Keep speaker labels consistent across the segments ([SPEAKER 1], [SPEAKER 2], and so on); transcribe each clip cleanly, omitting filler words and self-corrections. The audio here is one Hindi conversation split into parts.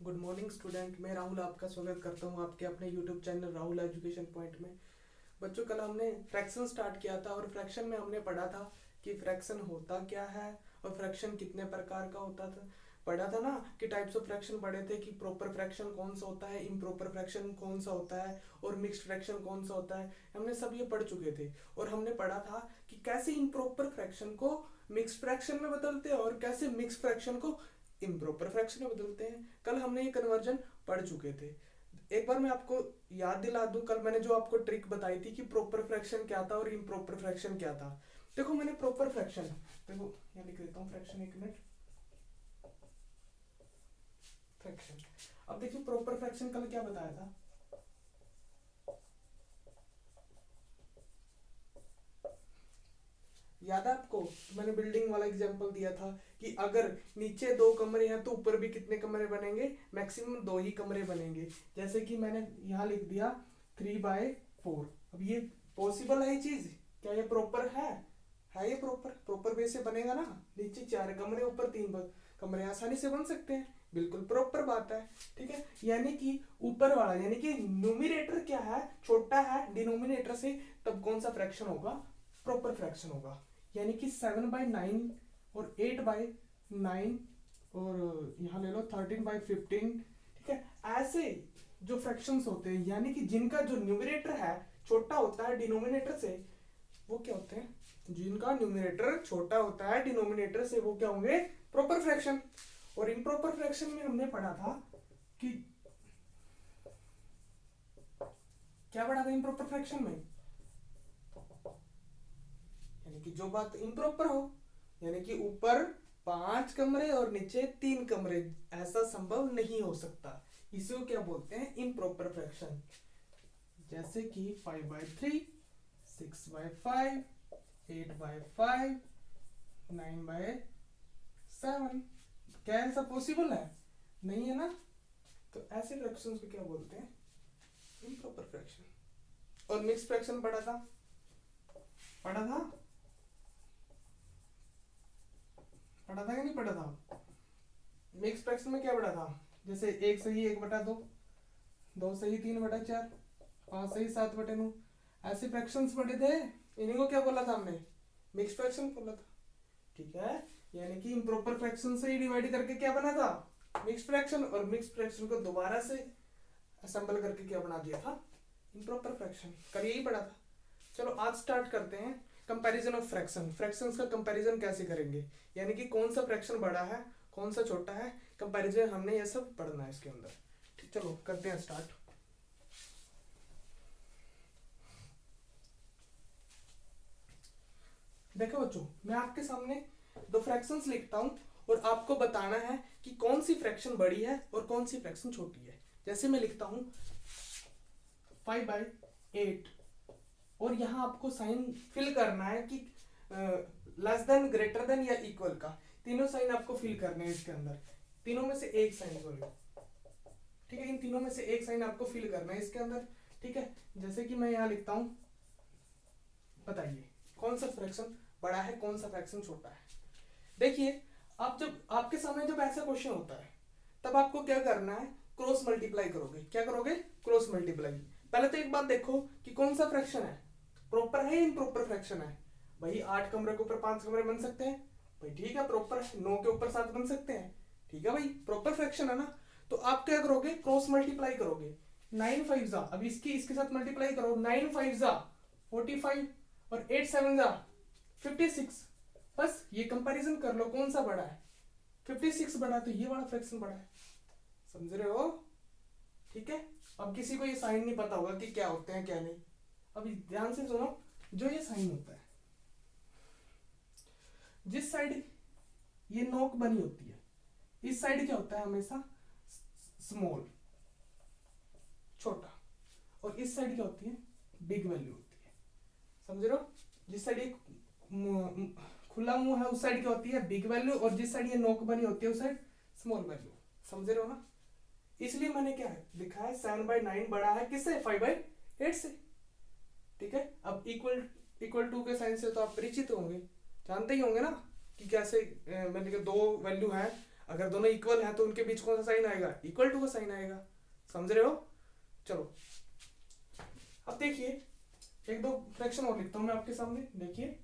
[SPEAKER 1] Good morning student. मैं राहुल आपका स्वागत करता हूं आपके अपने YouTube channel Rahul education point में। बच्चों, कल हमने फ्रैक्शन स्टार्ट किया था और फ्रैक्शन में हमने पढ़ा था कि फ्रैक्शन होता क्या है और फ्रैक्शन कितने प्रकार का होता था। पढ़ा था ना कि टाइप्स ऑफ फ्रैक्शन पढ़े थे कि प्रॉपर फ्रैक्शन कौन सा होता है, इम्प्रॉपर फ्रैक्शन कौन सा होता है और मिक्स्ड फ्रैक्शन कौन सा होता है। हमने सब ये पढ़ चुके थे और हमने पढ़ा था कि कैसे इम्प्रॉपर फ्रैक्शन को मिक्स्ड फ्रैक्शन में बदलते हैं और कैसे मिक्स्ड फ्रैक्शन को इम्प्रॉपर फ्रैक्शन में बदलते हैं। कल हमने ये कन्वर्जन पढ़ चुके थे। एक बार मैं आपको याद दिला दूं, कल मैंने जो आपको ट्रिक बताई थी कि प्रॉपर फ्रैक्शन क्या था और इम्प्रॉपर फ्रैक्शन क्या था। देखो, मैंने प्रॉपर फ्रैक्शन, देखो यहाँ लिख देता हूँ फ्रैक्शन, एक मिनट, फ्रैक्शन। अब देखिए प्रॉपर फ्रैक्शन कल क्या बताया था। याद है आपको, मैंने बिल्डिंग वाला एग्जांपल दिया था कि अगर नीचे 2 कमरे हैं तो ऊपर भी कितने कमरे बनेंगे, मैक्सिमम 2 ही कमरे बनेंगे। जैसे कि मैंने यहाँ लिख दिया 3/4। अब ये पॉसिबल है ये चीज? क्या ये प्रॉपर है? ये प्रॉपर वे से बनेगा ना। नीचे 4 कमरे, ऊपर 3 कमरे आसानी से बन सकते हैं, बिल्कुल प्रॉपर बात है। ठीक है, यानी कि ऊपर वाला यानी कि न्यूमिनेटर क्या है, छोटा है डिनोमिनेटर से, तब कौन सा फ्रैक्शन होगा, प्रॉपर फ्रैक्शन होगा। यानी कि 7/9 और 8/9 और यहाँ ले लो 13/15। ठीक है, ऐसे जो फ्रैक्शंस होते हैं यानी कि जिनका जो न्यूमरेटर है छोटा होता है डिनोमिनेटर से, वो क्या होते हैं, जिनका न्यूमरेटर छोटा होता है डिनोमिनेटर से, वो क्या होंगे, प्रॉपर फ्रैक्शन। और इम्प्रॉपर फ्रैक्शन में हमने पढ़ा था कि क्या पढ़ा था इम्प्रॉपर फ्रैक्शन में, यानी कि जो बात इम्प्रॉपर हो, यानी कि ऊपर 5 कमरे और नीचे 3 कमरे, ऐसा संभव नहीं हो सकता। इसे क्या बोलते हैं, इम्प्रॉपर फ्रैक्शन। जैसे कि 5/3, 6/5, 8/5, 9/7। क्या ऐसा पॉसिबल है? नहीं है ना। तो ऐसे फ्रैक्शंस को क्या बोलते हैं, इम्प्रॉपर फ्रैक्शन। और मिक्स फ्रैक्शन पढ़ा था, पढ़ा था पढ़ा था कि नहीं पढ़ा था? मिक्स फ्रैक्शन में क्या पढ़ा था, जैसे 1 सही 1/2, 2 सही 3/4, 5 सही 7/9, ऐसे फ्रैक्शंस पढ़े थे। इन्हीं को क्या बोला था हमने, मिक्स फ्रैक्शन बोला था। ठीक है, यानी कि इम्प्रॉपर फ्रैक्शन से ही डिवाइड करके क्या बना था, मिक्स फ्रैक्शन, और मिक्स फ्रैक्शन को दोबारा से असेंबल करके क्या बना दिया था, इम्प्रॉपर फ्रैक्शन। कल यही पढ़ा था। चलो आज स्टार्ट करते हैं कंपैरिजन ऑफ फ्रैक्शन। फ्रैक्शंस का कंपैरिजन कैसे करेंगे, यानी कि कौन सा फ्रैक्शन बड़ा है कौन सा छोटा है, कंपैरिजन हमने ये सब पढ़ना है इसके अंदर। ठीक, चलो करते हैं स्टार्ट। देखो बच्चों, मैं आपके सामने 2 फ्रैक्शंस लिखता हूं और आपको बताना है कि कौन सी फ्रैक्शन बड़ी है और कौन सी फ्रैक्शन छोटी है। जैसे मैं लिखता हूं 5/8 और यहाँ आपको साइन फिल करना है कि लेस देन, ग्रेटर देन या इक्वल का, तीनों साइन आपको फिल करने हैं इसके अंदर। तीनों में से एक साइन, सॉरी, ठीक है, इन तीनों में से एक साइन आपको फिल करना है इसके अंदर। ठीक है, जैसे कि मैं यहाँ लिखता हूँ, बताइए कौन सा फ्रैक्शन बड़ा है कौन सा फ्रैक्शन छोटा है। देखिए, आप जब आपके सामने जब ऐसा क्वेश्चन होता है तब आपको क्या करना है, क्रॉस मल्टीप्लाई करोगे। क्या करोगे, क्रॉस मल्टीप्लाई। पहले तो एक बात देखो कि कौन सा फ्रैक्शन है, प्रॉपर है या इम्प्रॉपर फ्रैक्शन है। भाई 8 कमरे के ऊपर 5 कमरे बन सकते हैं, भाई ठीक है प्रॉपर है। 9 के ऊपर 7 बन सकते हैं, ठीक है भाई प्रॉपर फ्रैक्शन है ना। तो आप क्या करोगे, क्रॉस मल्टीप्लाई करोगे। 9 5 जा, अब इसके साथ मल्टीप्लाई करो, 9 5 जा 45 और 8 7 जा 56। बस ये कंपैरिजन कर लो कौन सा बड़ा है, 56 बड़ा तो ये वाला फ्रैक्शन बड़ा है। समझ रहे हो? ठीक है, अब किसी को ये साइन नहीं पता होगा कि क्या होते हैं क्या नहीं। अभी ध्यान से सुनो, जो ये साइन होता है, जिस साइड ये नोक बनी होती है, इस साइड क्या होता है हमेशा, स्मॉल, छोटा, और इस साइड क्या होती है, बिग वैल्यू होती है। समझ रहे हो? जिस साइड एक खुला मुंह है उस साइड क्या होती है, बिग वैल्यू, और जिस साइड ये नोक बनी होती है उस साइड स्मॉल वैल्यू। समझ रहे हो ना? इसलिए मैंने क्या है लिखा है 7/9 बड़ा है किससे, 5/8 से। ठीक है, अब इक्वल टू के साइन से तो आप परिचित होंगे, जानते ही होंगे ना कि कैसे, मैंने कहा 2 वैल्यू है, अगर दोनों इक्वल है तो उनके बीच कौन सा साइन आएगा, इक्वल टू का साइन आएगा, समझ रहे हो। चलो अब देखिए एक दो फ्रैक्शन और लिखता हूं मैं आपके सामने, देखिए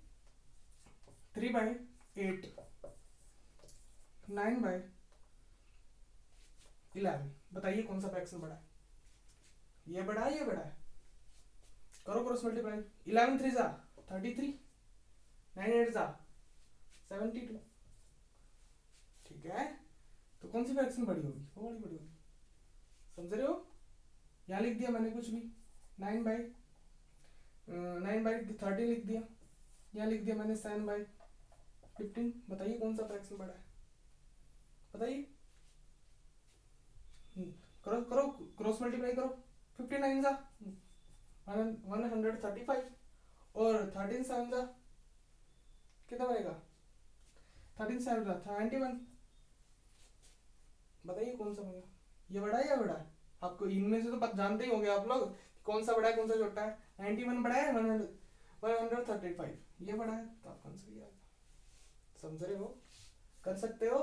[SPEAKER 1] 3/8, 9/11, बताइए कौन सा फ्रैक्शन बड़ा है, ये बड़ा है ये बड़ा है, करो क्रॉस मल्टीप्लाई, 11 3 जा 33, 9 8 जा 72, ठीक है। तो कौन सी फ्रैक्शन बड़ी होगी, वो वाली बड़ी होगी, समझ रहे हो। यहाँ लिख दिया मैंने कुछ भी, 9/13 लिख दिया, यहाँ लिख दिया मैंने 7/15, बताइए कौन सा फ्रैक्शन बड़ा है, बताइए। करो करो क्रॉस मल्टीप्लाई करो, 59 जा 135 और 13 7 जा कितना बनेगा, 13 7 जा 91, बताइए कौन सा बनेगा, ये बड़ा है या बड़ा है। आपको इनमें से तो जानते ही होंगे आप लोग कौन सा बड़ा है कौन सा छोटा है, 91 बड़ा है, 135 ये बड़ा है, तो आपका आंसर ये आएगा, समझ रहे हो, कर सकते हो,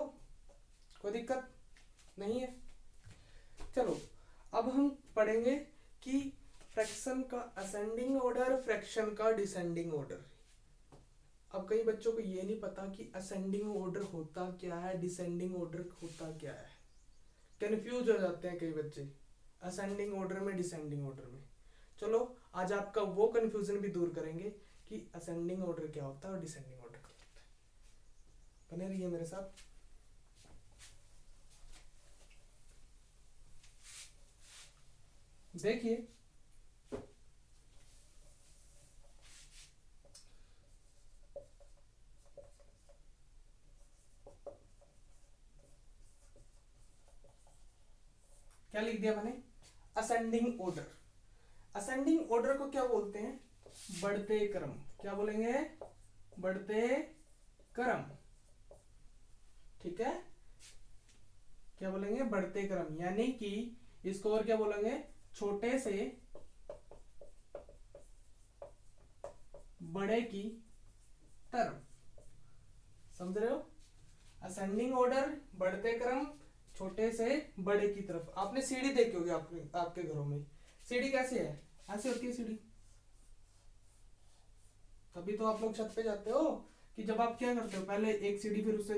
[SPEAKER 1] कोई दिक्कत नहीं है। चलो अब हम पढ़ेंगे कि फ्रैक्शन का असेंडिंग ऑर्डर, फ्रैक्शन का डिसेंडिंग ऑर्डर। अब कई बच्चों को ये नहीं पता कि असेंडिंग ऑर्डर होता क्या है, डिसेंडिंग ऑर्डर होता क्या है, कंफ्यूज हो जाते हैं कई बच्चे असेंडिंग ऑर्डर में डिसेंडिंग ऑर्डर में। चलो आज आपका वो कंफ्यूजन भी दूर करेंगे कि असेंडिंग ऑर्डर क्या होता है और डिसेंडिंग ऑर्डर क्या होता है, बने रहिए मेरे साथ। देखिए क्या लिख दिया मैंने, असेंडिंग ऑर्डर। असेंडिंग ऑर्डर को क्या बोलते हैं, बढ़ते क्रम, क्या बोलेंगे, बढ़ते क्रम, ठीक है, क्या बोलेंगे, बढ़ते क्रम, यानी कि इसको और क्या बोलेंगे, छोटे से बड़े की तरफ, समझ रहे हो। असेंडिंग ऑर्डर, बढ़ते क्रम, छोटे से बड़े की तरफ। आपने सीढ़ी देखी होगी आपके घरों में, सीढ़ी कैसे है, ऐसे होती है सीढ़ी, तभी तो आप लोग छत पे जाते हो कि जब आप क्या करते हो, पहले एक सीढ़ी फिर उससे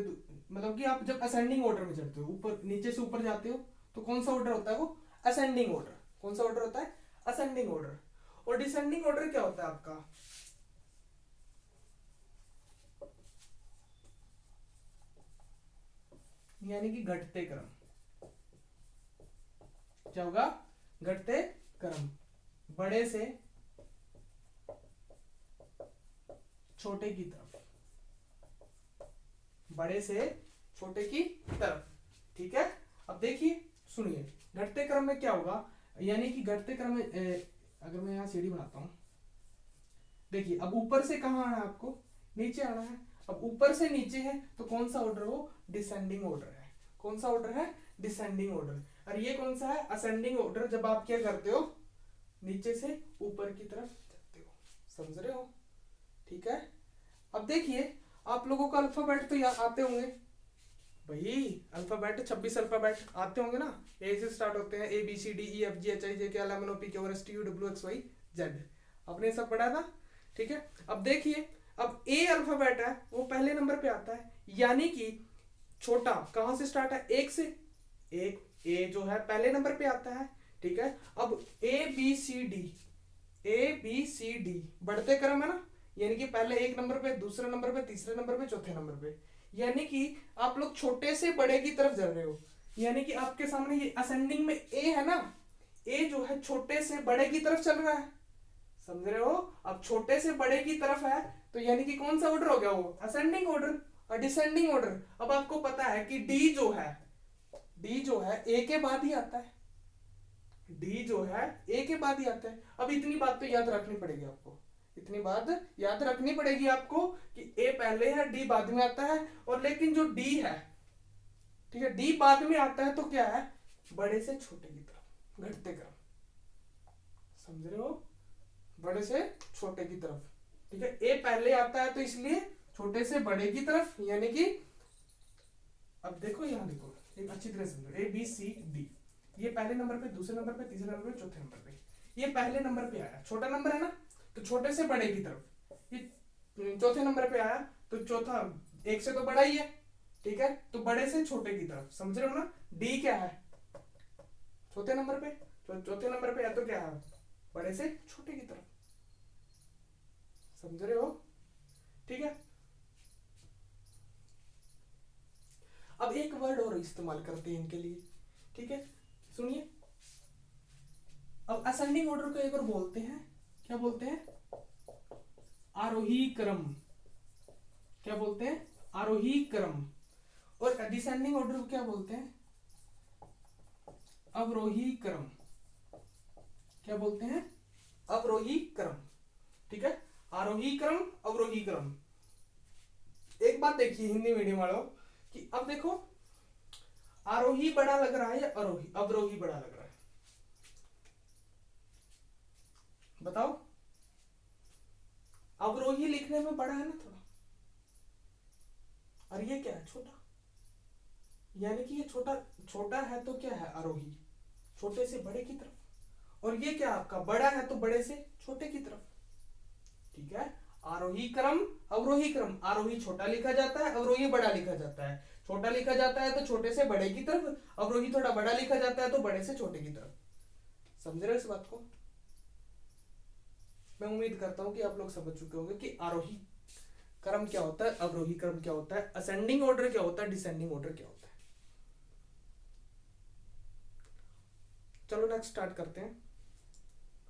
[SPEAKER 1] मतलब कि आप जब असेंडिंग ऑर्डर में चढ़ते हो, ऊपर नीचे से ऊपर जाते हो, तो कौन सा ऑर्डर होता है, वो असेंडिंग ऑर्डर। कौन सा ऑर्डर होता है, असेंडिंग ऑर्डर। और डिसेंडिंग ऑर्डर क्या होता है आपका, यानी कि घटते क्रम, क्या होगा, घटते क्रम, बड़े से छोटे की तरफ, बड़े से छोटे की तरफ, ठीक है। अब देखिए सुनिए, घटते क्रम में क्या होगा, यानी कि घटते क्रम में अगर मैं यहाँ सीढ़ी बनाता हूं, देखिए अब ऊपर से कहाँ आना है आपको, नीचे आना है। अब ऊपर से नीचे है तो कौन सा ऑर्डर, वो डिसेंडिंग ऑर्डर है। कौन सा ऑर्डर है, डिसेंडिंग ऑर्डर। और ये कौन सा है, असेंडिंग ऑर्डर, जब आप क्या करते हो, नीचे से ऊपर की तरफ जाते हो, समझ रहे हो, ठीक है। अब देखिए आप लोगों को अल्फाबेट तो आते होंगे भाई, अल्फाबेट 26 अल्फाबेट आते होंगे ना, ए से स्टार्ट होते हैं, ABCDEFGHIJKLMNOPQRSTUWXYZ, आपने सब पढ़ा था, ठीक है। अब देखिए अब ए अल्फाबेट है वो पहले नंबर पे आता है, यानी कि छोटा कहां से स्टार्ट है, एक से, एक ए जो है पहले नंबर पे आता है, ठीक है। अब ABCD बढ़ते क्रम है ना, यानी कि पहले एक नंबर पे, दूसरे नंबर पे, तीसरे नंबर पे, चौथे नंबर पे, यानी कि आप लोग छोटे से बड़े की तरफ चल रहे हो। यानी कि आपके सामने ये असेंडिंग में ए है ना, ए जो है छोटे से बड़े की तरफ चल रहा है, समझ रहे हो। अब छोटे से बड़े की तरफ है तो यानी कि कौन सा ऑर्डर हो गया, वो असेंडिंग ऑर्डर। और डिसेंडिंग ऑर्डर, अब आपको पता है कि डी जो है ए के बाद ही आता है, डी जो है ए के बाद ही आता है। अब इतनी बात तो याद रखनी पड़ेगी आपको, इतनी बात याद रखनी पड़ेगी आपको कि ए पहले है, डी बाद में आता है। और लेकिन जो डी है, ठीक है, डी बाद में आता है तो क्या है, बड़े से छोटे की तरफ, घटते क्रम, समझ रहे हो, बड़े से छोटे की तरफ, ठीक है। ए पहले आता है तो इसलिए छोटे से बड़े की तरफ, यानी कि अब देखो यहाँ देखो, एक अच्छी तरह समझो, ए बी सी डी, ये पहले नंबर पे, दूसरे नंबर पे, तीसरे नंबर पे, चौथे नंबर पे। ये पहले नंबर पे आया, छोटा नंबर है ना, तो छोटे से बड़े की तरफ। ये चौथे नंबर पे आया, तो चौथा एक से तो बड़ा ही है, ठीक है, तो बड़े से छोटे की तरफ। समझ रहे हो ना? डी क्या है? चौथे नंबर पे, चौथे नंबर पे है तो क्या है? बड़े से छोटे की तरफ। समझ रहे हो? ठीक है। अब एक वर्ड और इस्तेमाल करते हैं इनके लिए, ठीक है, सुनिए। अब असेंडिंग ऑर्डर को एक और बोलते हैं, क्या बोलते हैं? आरोही क्रम। क्या बोलते हैं? आरोही क्रम। और डिसेंडिंग ऑर्डर को क्या बोलते हैं? अवरोही क्रम। क्या बोलते हैं? अवरोही क्रम। ठीक है, आरोही क्रम, अवरोही क्रम। एक बात देखिए हिंदी मीडियम वालों, कि अब देखो आरोही बड़ा लग रहा है या अरोही, अवरोही बड़ा लग रहा है? बताओ। अवरोही लिखने में बड़ा है ना थोड़ा, और ये क्या है? छोटा। यानी कि ये छोटा, छोटा है तो क्या है? आरोही, छोटे से बड़े की तरफ। और ये क्या आपका? बड़ा है तो बड़े से छोटे की तरफ। ठीक है, आरोही क्रम, अवरोही क्रम। आरोही छोटा लिखा जाता है, अवरोही बड़ा लिखा जाता है। छोटा लिखा जाता है तो छोटे से बड़े की तरफ, अवरोही थोड़ा बड़ा लिखा जाता है तो बड़े से छोटे की तरफ। समझ रहे हो इस बात को? मैं उम्मीद करता हूं कि आप लोग समझ चुके होंगे कि आरोही क्रम क्या होता है, अवरोही क्रम क्या होता है, असेंडिंग ऑर्डर क्या होता है, डिसेंडिंग ऑर्डर क्या होता है। चलो नेक्स्ट स्टार्ट करते हैं।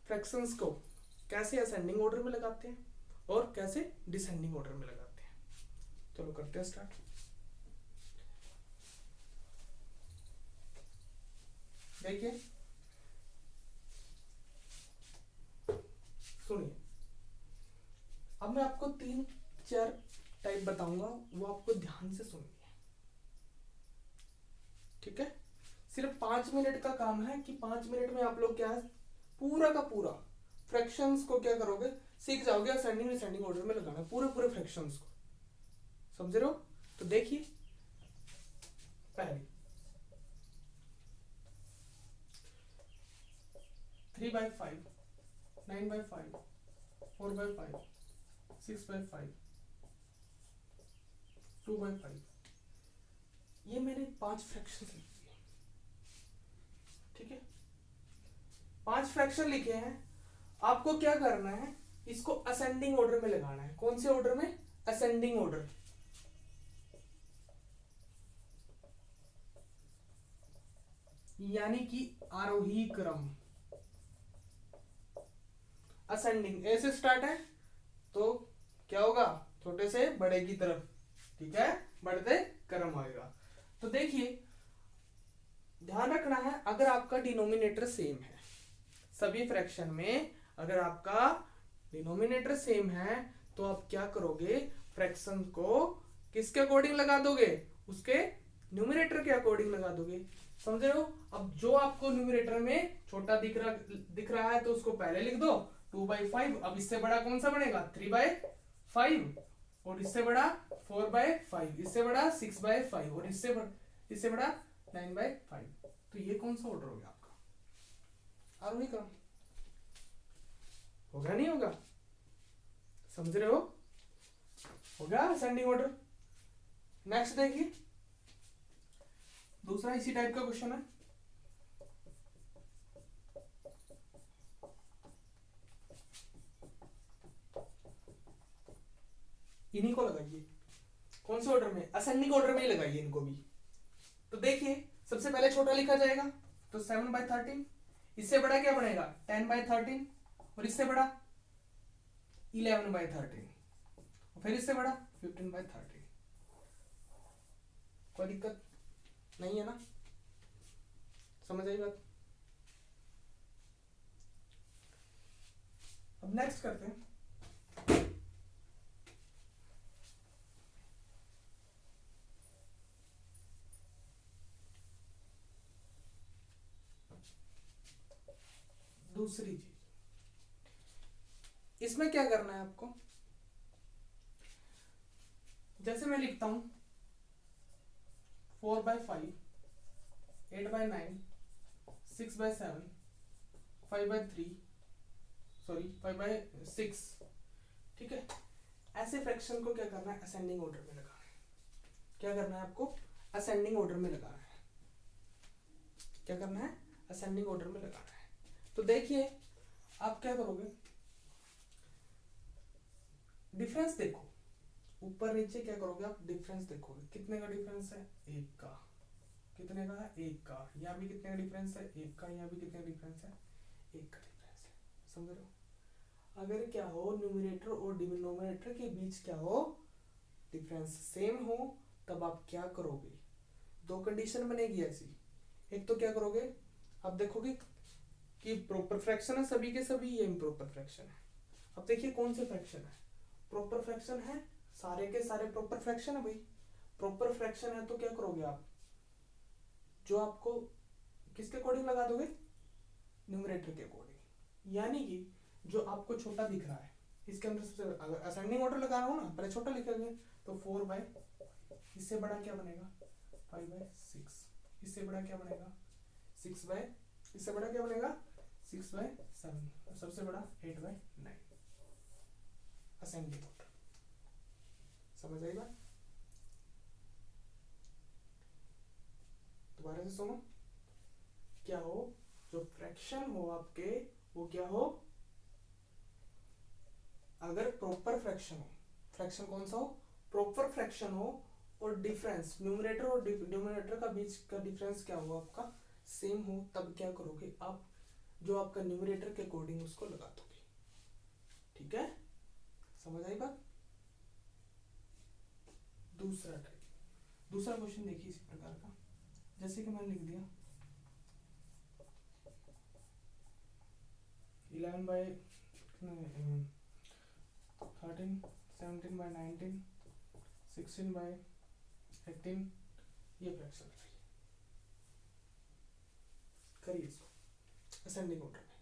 [SPEAKER 1] फ्रैक्शंस को कैसे असेंडिंग ऑर्डर में लगाते हैं और कैसे डिसेंडिंग ऑर्डर में लगाते हैं। चलो करते हैं स्टार्ट। देखिए सुनिए, अब मैं आपको 3-4 टाइप बताऊंगा, वो आपको ध्यान से सुनिए। ठीक है, सिर्फ 5 मिनट का काम है कि 5 मिनट में आप लोग क्या है, पूरा का पूरा फ्रैक्शंस को क्या करोगे, सीख जाओगे असेंडिंग डिसेंडिंग ऑर्डर में लगाना, पूरे पूरे फ्रैक्शंस को। समझ रहे हो? तो देखिए, पहले 3/5, 9/5, 4/5, 6/5, 2/5, ये मैंने 5 फ्रैक्शन लिख दिए। ठीक है, 5 फ्रैक्शन लिखे हैं। आपको क्या करना है, इसको असेंडिंग ऑर्डर में लगाना है। कौन से ऑर्डर में? Ascending order. यानी कि आरोही क्रम। असेंडिंग, ए से स्टार्ट है तो क्या होगा? छोटे से बड़े की तरफ। ठीक है, बढ़ते क्रम आएगा। तो देखिए, ध्यान रखना है, अगर आपका डिनोमिनेटर सेम है सभी फ्रैक्शन में, अगर आपका डिनोमिनेटर सेम है तो आप क्या करोगे, फ्रैक्शन को किसके अकॉर्डिंग लगा दोगे? उसके न्यूमरेटर के अकॉर्डिंग लगा दोगे। समझ रहे हो? अब जो आपको न्यूमरेटर में छोटा दिख रहा है तो उसको पहले लिख दो 2/5। अब इससे बड़ा कौन सा बनेगा? 3/5। और इससे बड़ा 4/5, इससे बड़ा 6/5, और इससे बड़ा 9/5। तो ये कौन सा ऑर्डर हो गया आपका? आरोही क्रम। होगा नहीं होगा? समझ रहे हो? होगा असेंडिंग ऑर्डर। नेक्स्ट देखिए, दूसरा इसी टाइप का क्वेश्चन है। इन्हीं को लगाइए। कौन से ऑर्डर में? असेंडिंग ऑर्डर में ही लगाइए इनको भी। तो देखिए, सबसे पहले छोटा लिखा जाएगा तो 7/13। इससे बड़ा क्या बनेगा? 10/13। और इससे बड़ा 11/13। फिर इससे बड़ा 15/13। कोई दिक्कत नहीं है ना? समझ आई बात? अब नेक्स्ट करते हैं। दूसरी चीज, इसमें क्या करना है आपको, जैसे मैं लिखता हूं 4/5, 8/9, 6/7, 5/3, सॉरी 5/6। ठीक है, ऐसे फ्रैक्शन को क्या करना है, असेंडिंग ऑर्डर में लगाना है। क्या करना है आपको, असेंडिंग ऑर्डर में लगाना है। क्या करना है, असेंडिंग ऑर्डर में लगाना है। तो देखिए आप क्या करोगे, डिफरेंस देखो, ऊपर नीचे क्या करोगे आप, डिफरेंस देखोगे। कितने का डिफरेंस है, 1 का। कितने का है, 1 का। यहाँ भी कितने का डिफरेंस है, 1 का। यहाँ भी कितने का डिफरेंस है, 1 का डिफरेंस है। समझ रहे हो, अगर क्या हो, न्यूमरेटर और डिनोमिनेटर के बीच क्या हो, डिफरेंस सेम हो, तब आप क्या करोगे, दो कंडीशन बनेगी ऐसी। एक तो क्या करोगे, आप देखोगे कि प्रॉपर फ्रैक्शन है सभी के सभी, ये इम्प्रॉपर फ्रैक्शन है। अब देखिए कौन से फ्रैक्शन है, प्रॉपर फ्रैक्शन है, सारे के सारे प्रॉपर फ्रैक्शन है भाई। प्रॉपर फ्रैक्शन है तो क्या करोगे आप, जो आपको किसके अकॉर्डिंग लगा दोगे, न्यूमरेटर के अकॉर्डिंग। यानी कि जो आपको छोटा दिख रहा है इसके अंदर सबसे, अगर असेंडिंग ऑर्डर लगाना हो ना, पहले छोटा लिखेंगे तो 4/, इससे बड़ा क्या बनेगा 5/6, इससे बड़ा क्या बनेगा 6/, इससे बड़ा क्या बनेगा 6/7, और सबसे बड़ा 8/9। असेंडिंग ऑर्डर, समझ आई बात। दोबारा से सुनो, क्या हो, जो फ्रैक्शन हो आपके वो क्या हो, अगर प्रॉपर फ्रैक्शन हो, फ्रैक्शन कौन सा हो, प्रॉपर फ्रैक्शन हो, और डिफरेंस न्यूमरेटर और डिनोमिनेटर का बीच का डिफरेंस क्या हो आपका, सेम हो, तब क्या करोगे आप, जो आपका न्यूमरेटर के अकॉर्डिंग उसको लगा दोगे। ठीक है, समझ आई बात। दूसरा टाइप, दूसरा क्वेश्चन देखिए इसी प्रकार का, जैसे कि मैंने लिख दिया 11/13, 17/19, 16/18, ये फ्रैक्शन है। करिए इसको असेंडिंग ऑर्डर में।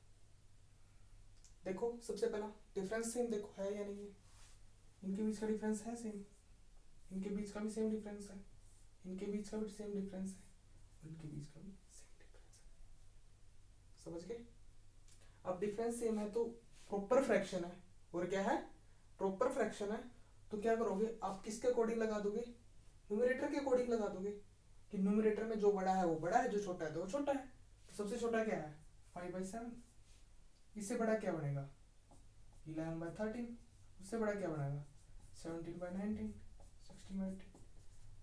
[SPEAKER 1] देखो सबसे पहला डिफरेंस सेम देखो है या नहीं है, इनके बीच का डिफरेंस है सेम, इनके बीच का भी सेम डिफरेंस है, इनके बीच का भी सेम डिफरेंस है, इनके बीच का भी सेम डिफरेंस है। समझ गए। अब डिफरेंस सेम है तो प्रॉपर फ्रैक्शन है, और क्या है, प्रॉपर फ्रैक्शन है, तो क्या करोगे आप, किसके अकॉर्डिंग लगा दोगे, न्यूमरेटर के अकॉर्डिंग लगा दोगे, कि न्यूमरेटर में जो बड़ा है वो बड़ा है, जो छोटा है तो वो छोटा है। तो सबसे छोटा क्या है 5/7, इससे बड़ा क्या बनेगा 11/13, उससे बड़ा क्या बनेगा 17/19, 16/18।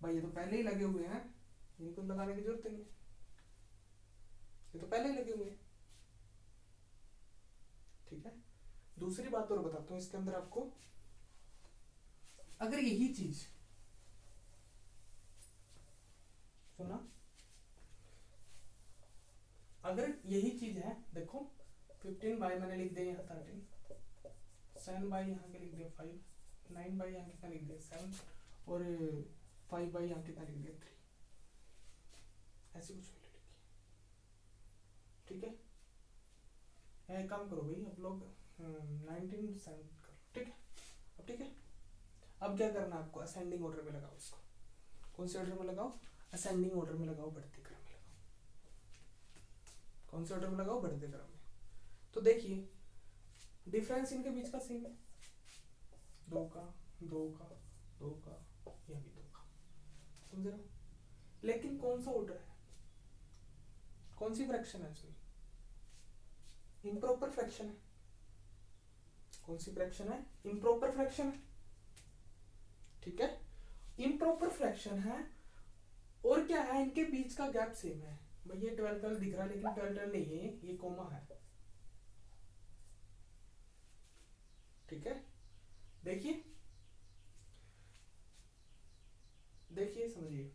[SPEAKER 1] भाई ये तो पहले ही लगे हुए हैं, इनको लगाने की जरूरत नहीं है, ये तो पहले ही लगे हुए हैं। ठीक है, दूसरी बात और बताता हूं इसके अंदर आपको, अगर यही चीज सुना, अगर यही चीज है, देखो 15/, मैंने लिख दिया यहाँ 13, 7/, यहाँ के लिख दिया 5, 9/, यहाँ कितना लिख दिया 7, और 5/, यहाँ कितना लिख दिया 3, ऐसी कुछ वैल्यू लिखी। ठीक है, एक काम करो भाई आप लोग 19 7 करो। ठीक है, अब ठीक है, अब क्या करना है आपको, असेंडिंग ऑर्डर में लगाओ इसको। कौन से ऑर्डर में लगाओ, असेंडिंग ऑर्डर में लगाओ, बढ़ते क्रम में लगाओ। कौन से ऑर्डर में लगाओ, बढ़ते क्रम में। तो देखिए डिफरेंस इनके बीच का सेम है, 2 का, 2 का, 2 का, यह भी 2 का। समझ रहे हो, लेकिन कौन सा ऑर्डर है, कौन सी फ्रैक्शन है इसमें, इम्प्रॉपर फ्रैक्शन है। कौन सी फ्रैक्शन है, इम्प्रॉपर फ्रैक्शन है। ठीक है, इम्प्रॉपर फ्रैक्शन है, और क्या है, इनके बीच का गैप सेम है। भाई ये 12 दिख रहा है, लेकिन 12 नहीं है, ये कोमा है। ठीक है, देखिए देखिए समझिए,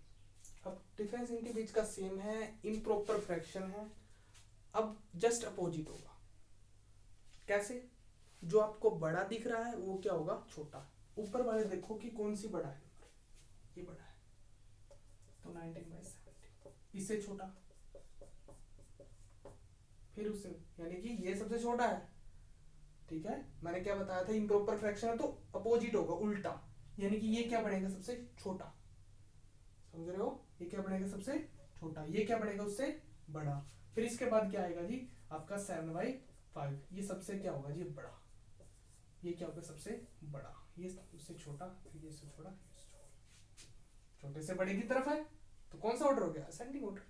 [SPEAKER 1] अब डिफरेंस इनके बीच का सेम है, इम्प्रॉपर फ्रैक्शन है। अब जस्ट अपोजिट होगा, कैसे, जो आपको बड़ा दिख रहा है वो क्या होगा, छोटा। ऊपर वाले देखो कि कौन सी बड़ा है, ये बड़ा है तो 19/17, इससे छोटा, फिर उससे, यानी कि ये सबसे छोटा है। ठीक है, मैंने क्या बताया था, इम्प्रॉपर फ्रैक्शन है तो अपोजिट होगा, उल्टा, यानी कि ये क्या बनेगा सबसे छोटा। समझ रहे हो? ये क्या बनेगा सबसे छोटा, ये क्या बनेगा उससे बड़ा। फिर इसके बाद क्या आएगा जी आपका 7/5, ये सबसे क्या होगा जी बड़ा, ये क्या होगा सबसे बड़ा, ये उससे छोटा, फिर ये से छोटा, छोटे से बड़े की तरफ है तो कौन सा ऑर्डर हो गया, असेंडिंग ऑर्डर,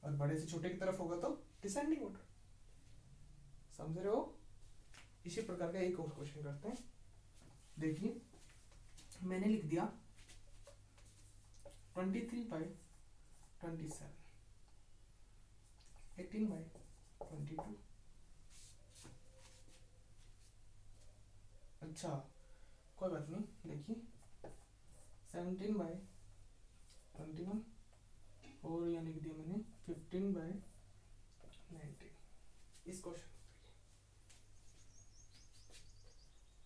[SPEAKER 1] और बड़े से छोटे की तरफ होगा तो डिसेंडिंग ऑर्डर। समझ रहे हो? इसी प्रकार का एक और क्वेश्चन करते हैं। देखिए मैंने लिख दिया 23/27, 18/22। अच्छा कोई बात नहीं, देखिए 17/21, और यहाँ लिख दिया मैंने 15/19। इस क्वेश्चन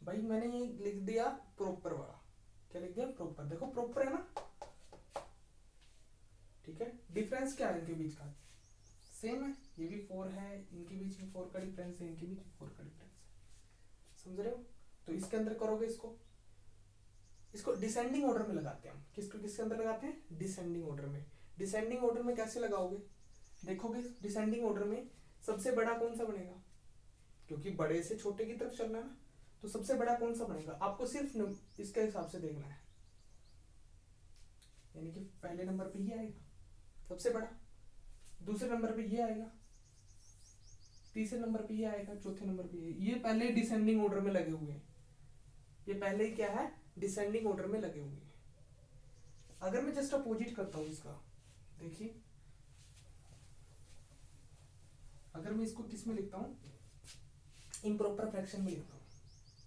[SPEAKER 1] भाई मैंने ये लिख दिया प्रॉपर वाला, क्या लिख दिया प्रॉपर, देखो प्रॉपर है ना, ठीक है। डिफरेंस क्या है इनके बीच का, सेम है, ये भी 4 है, इनके बीच में 4 का डिफरेंस है, इनके बीच में 4 का डिफरेंस है। समझ रहे हो? तो इसके अंदर करोगे इसको डिसेंडिंग ऑर्डर में लगाते हैं हम। किसके अंदर लगाते हैं, डिसेंडिंग ऑर्डर में। डिसेंडिंग ऑर्डर में कैसे लगाओगे, देखोगे डिसेंडिंग ऑर्डर में सबसे बड़ा कौन सा बनेगा, क्योंकि बड़े से छोटे की तरफ चलना है ना, तो सबसे बड़ा कौन सा बनेगा, आपको सिर्फ इसके हिसाब से देखना है, यानी कि पहले नंबर पे ये आएगा सबसे बड़ा, दूसरे नंबर पे ये आएगा, तीसरे नंबर पे ये आएगा, चौथे नंबर पे ये पहले डिसेंडिंग ऑर्डर में लगे हुए हैं, ये पहले क्या है डिसेंडिंग ऑर्डर में लगे हुए हैं। अगर मैं जस्ट अपोजिट करता हूं इसका, देखिए अगर मैं इसको किस में लिखता हूं, इम्प्रॉपर फ्रैक्शन में लिखता हूं,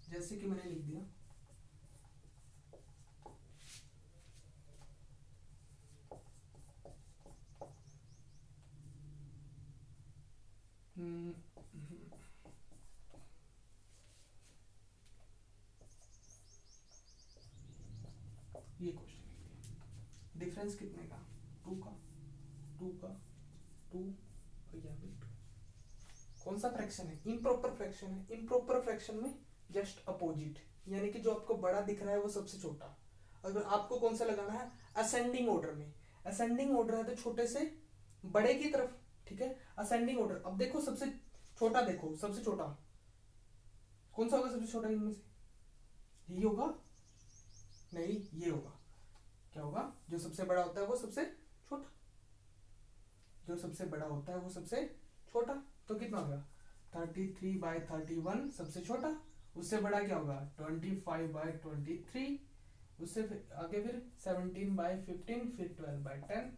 [SPEAKER 1] जैसे कि मैंने लिख दिया ये क्वेश्चन लिख दिया, डिफरेंस कितने का, 2 का, 2 का, 2 और यहाँ पे 2। कौन सा फ्रैक्शन है, इम्प्रॉपर फ्रैक्शन है। इम्प्रॉपर फ्रैक्शन में जस्ट अपोजिट, यानी कि जो आपको बड़ा दिख रहा है वो सबसे छोटा। अगर आपको कौन सा लगाना है, असेंडिंग ऑर्डर में, असेंडिंग ऑर्डर है तो छोटे से बड़े की तरफ, ठीक है, असेंडिंग ऑर्डर। अब देखो सबसे छोटा, देखो सबसे छोटा कौन सा होगा, सबसे छोटा इनमें से यही होगा, नहीं ये होगा, क्या होगा, जो सबसे बड़ा होता है वो सबसे छोटा, जो सबसे बड़ा होता है वो सबसे छोटा। तो कितना होगा 33/31 सबसे छोटा, उससे बड़ा क्या होगा 25/23, उससे आगे फिर 17/15, फिर 12/10,